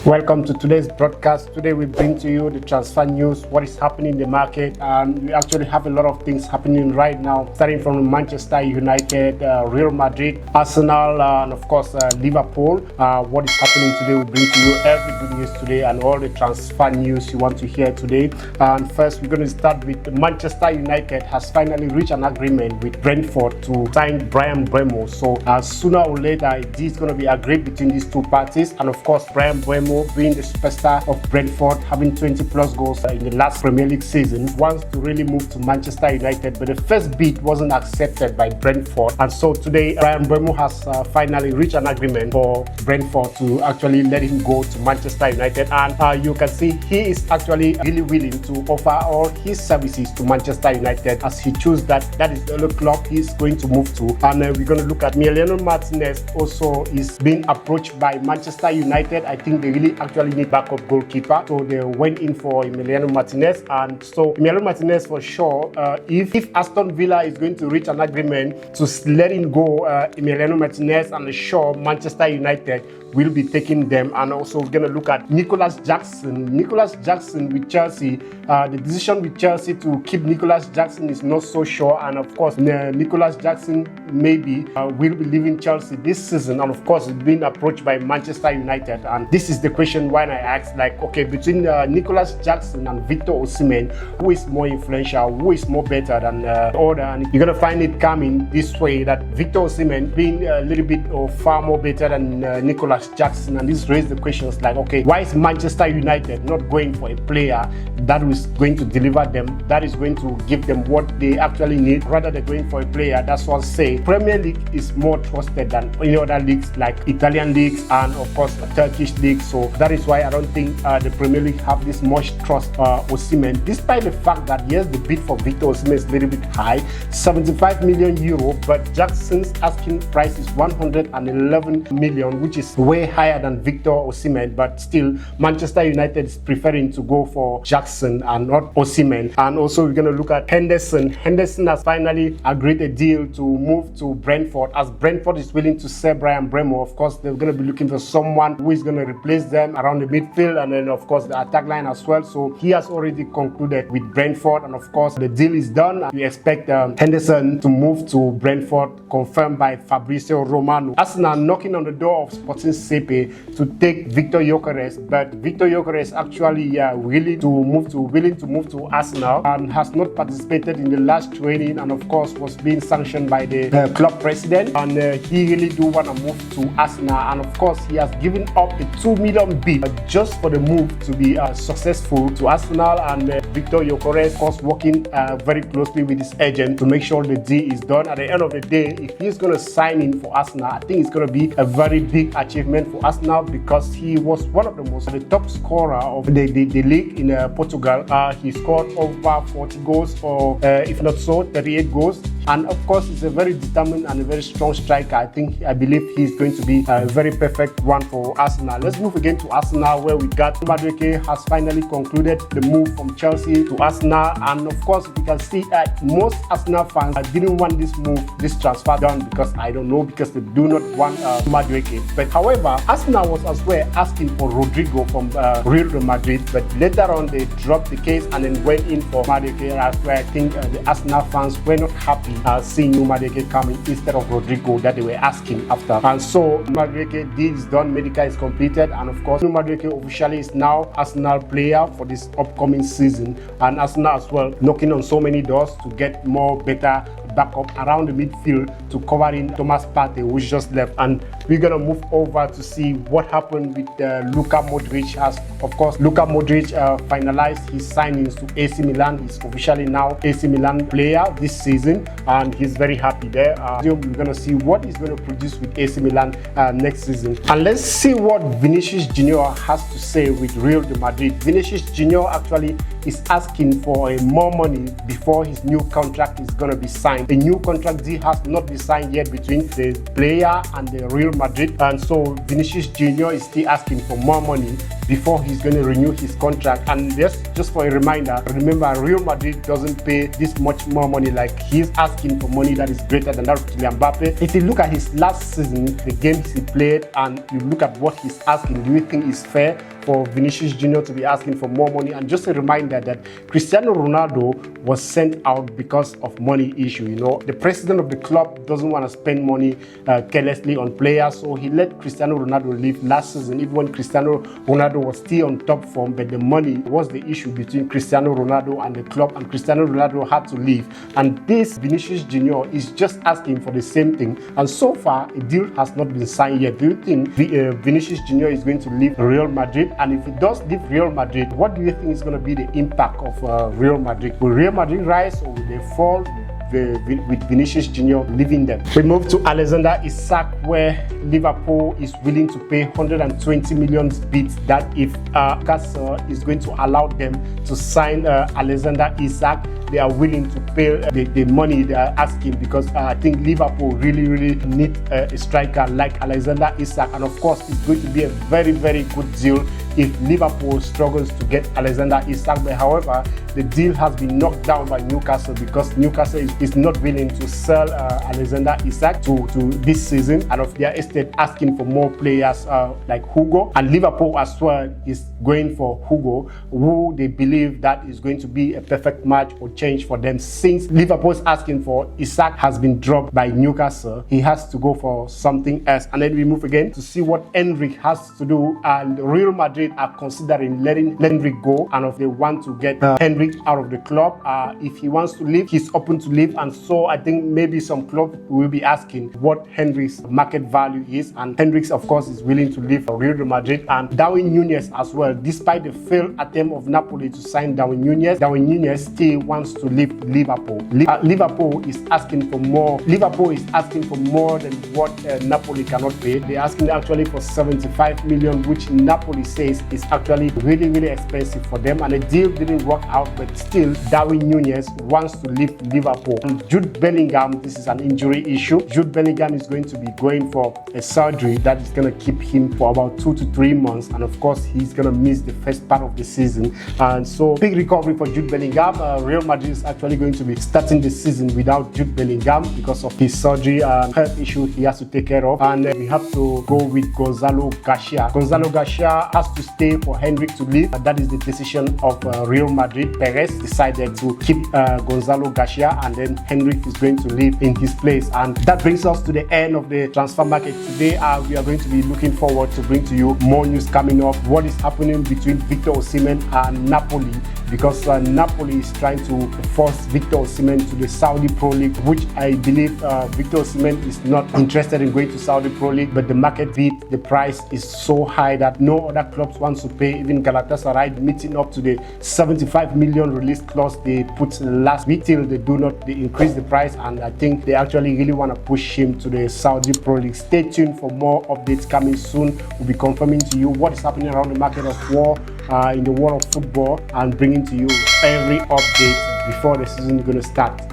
Welcome to today's broadcast. Today we bring to you the transfer news, what is happening in the market, and we actually have a lot of things happening right now, starting from Manchester United, Real Madrid, Arsenal, and of course Liverpool. What is happening today, we bring to you every good news today and all the transfer news you want to hear today. And first, we're going to start with Manchester United has finally reached an agreement with Brentford to sign Bryan Mbeumo. So sooner or later, it is going to be agreed between these two parties, and of course Bryan Mbeumo, being the superstar of Brentford, having 20 plus goals in the last Premier League season, wants to really move to Manchester United, but the first bid wasn't accepted by Brentford, and so today Bryan Mbeumo has finally reached an agreement for Brentford to actually let him go to Manchester United. And you can see he is actually really willing to offer all his services to Manchester United, as he chose that is the only club he's going to move to. And we're going to look at Emiliano Martinez also is being approached by Manchester United. I think they really actually need backup goalkeeper, so they went in for Emiliano Martinez. And so Emiliano Martinez, for sure, if Aston Villa is going to reach an agreement to let him go, Emiliano Martinez, and sure Manchester United will be taking them. And also we're going to look at Nicholas Jackson with Chelsea. The decision with Chelsea to keep Nicholas Jackson is not so sure, and of course Nicholas Jackson maybe will be leaving Chelsea this season, and of course being approached by Manchester United. And this is the question why I asked, like, okay, between Nicholas Jackson and Victor Osimhen, who is more influential, who is more better than the other? And you're going to find it coming this way, that Victor Osimhen being a little bit far more better than Nicholas Jackson. And this raised the questions like, okay, why is Manchester United not going for a player that is going to deliver them, that is going to give them what they actually need, rather than going for a player that's what say Premier League is more trusted than any other leagues like Italian leagues and of course Turkish leagues. So that is why I don't think the Premier League have this much trust Osimhen, despite the fact that yes, the bid for Victor Osimhen is a little bit high, 75 million euro, but Jackson's asking price is 111 million, which is way higher than Victor Osimhen. But still, Manchester United is preferring to go for Jackson and not Osimhen. And also we're going to look at Henderson. Henderson has finally agreed a deal to move to Brentford, as Brentford is willing to sell Bryan Mbeumo. Of course, they're going to be looking for someone who is going to replace them around the midfield and then of course the attack line as well. So he has already concluded with Brentford, and of course the deal is done. We expect Henderson to move to Brentford, confirmed by Fabrizio Romano. Arsenal knocking on the door of Sporting CP to take Victor Gyökeres, but Victor Gyökeres actually willing to move to Arsenal and has not participated in the last training, and of course was being sanctioned by the club president, and he really do want to move to Arsenal. And of course he has given up a 2 million bid just for the move to be successful to Arsenal. And Victor Gyökeres, of course, working very closely with his agent to make sure the deal is done. At the end of the day, if he's going to sign in for Arsenal, I think it's going to be a very big achievement for Arsenal, because he was one of the top scorer of the league in Portugal. He scored over 40 goals, or if not so, 38 goals. And of course, he's a very determined and a very strong striker. I believe he's going to be a very perfect one for Arsenal. Let's move again to Arsenal, where we got Madueke has finally concluded the move from Chelsea to Arsenal. And of course, we can see most Arsenal fans didn't want this transfer done, because I don't know, because they do not want Madueke. But however, Arsenal was as well asking for Rodrigo from Real Madrid, but later on they dropped the case and then went in for Madueke, as where I think the Arsenal fans were not happy seeing Madueke coming instead of Rodrigo that they were asking after. And so Madueke deal is done, medical is completed, and of course Madueke officially is now Arsenal player for this upcoming season. And Arsenal as well knocking on so many doors to get more better backup around the midfield to cover in Thomas Partey, who just left. And we're gonna move over to see what happened with Luka Modric. As of course Luka Modric finalized his signings to AC Milan. He's officially now AC Milan player this season, and he's very happy there. We're gonna see what he's gonna produce with AC Milan next season. And let's see what Vinicius Junior has to say with Real Madrid. Vinicius Junior actually is asking for more money before his new contract is gonna be signed. a new contract deal has not been signed yet between the player and the Real Madrid, and so Vinicius Junior is still asking for more money before he's going to renew his contract. And just for a reminder, remember, Real Madrid doesn't pay this much more money. Like, he's asking for money that is greater than that of Kylian Mbappe. If you look at his last season, the games he played, and you look at what he's asking, do you think it's fair for Vinicius Junior to be asking for more money? And just a reminder that Cristiano Ronaldo was sent out because of money issue. You know, the president of the club doesn't want to spend money carelessly on players, so he let Cristiano Ronaldo leave last season, even when Cristiano Ronaldo was still on top form. But the money was the issue between Cristiano Ronaldo and the club, and Cristiano Ronaldo had to leave. And this Vinicius Junior is just asking for the same thing, and so far a deal has not been signed yet. Do you think Vinicius Junior is going to leave Real Madrid? And if he does leave Real Madrid, what do you think is going to be the impact of Real Madrid? Will Real Madrid rise, or will they fall with Vinicius Junior leaving them? We move to Alexander Isak, where Liverpool is willing to pay 120 million bid that if Newcastle is going to allow them to sign Alexander Isak, they are willing to pay the money they are asking, because I think Liverpool really need a striker like Alexander Isak. And of course, it's going to be a very good deal if Liverpool struggles to get Alexander Isak. But however, the deal has been knocked down by Newcastle, because Newcastle is not willing to sell Alexander Isak to this season, and of their estate asking for more players like Hugo. And Liverpool as well is going for Hugo, who they believe that is going to be a perfect match or change for them. Since Liverpool is asking for Isak has been dropped by Newcastle, he has to go for something else. And then we move again to see what Henry has to do, and Real Madrid are considering letting Henry go, and if they want to get Henry out of the club, if he wants to leave, he's open to leave. And so I think maybe some club will be asking what Henry's market value is, and Henry of course is willing to leave for Real Madrid. And Darwin Núñez as well, despite the failed attempt of Napoli to sign Darwin Núñez still wants to leave Liverpool. Liverpool is asking for more. Liverpool is asking for more than what Napoli cannot pay. They're asking actually for 75 million, which Napoli says is actually really expensive for them, and the deal didn't work out. But still, Darwin Núñez wants to leave Liverpool. And Jude Bellingham, this is an injury issue. Jude Bellingham is going to be going for a surgery that is going to keep him for about 2 to 3 months, and of course he's going to miss the first part of the season. And so big recovery for Jude Bellingham. Real Madrid is actually going to be starting the season without Jude Bellingham because of his surgery and health issue he has to take care of. And we have to go with Gonzalo Garcia. Gonzalo Garcia has to stay for Henry to leave. That is the decision of Real Madrid. Perez decided to keep Gonzalo Garcia, and then Henry is going to leave in his place. And that brings us to the end of the transfer market today. We are going to be looking forward to bring to you more news coming up. What is happening between Victor Osimhen and Napoli, because Napoli is trying to force Victor Osimhen to the Saudi Pro League, which I believe Victor Osimhen is not interested in going to Saudi Pro League, but the market bid, the price is so high that no other clubs wants to pay. Even Galatasaray meeting up to the 75 million release clause they put last week. Till they increase the price, and I think they actually really want to push him to the Saudi Pro League. Stay tuned for more updates coming soon. We'll be confirming to you what is happening around the market of war in the world of football, and bringing to you every update before the season is going to start.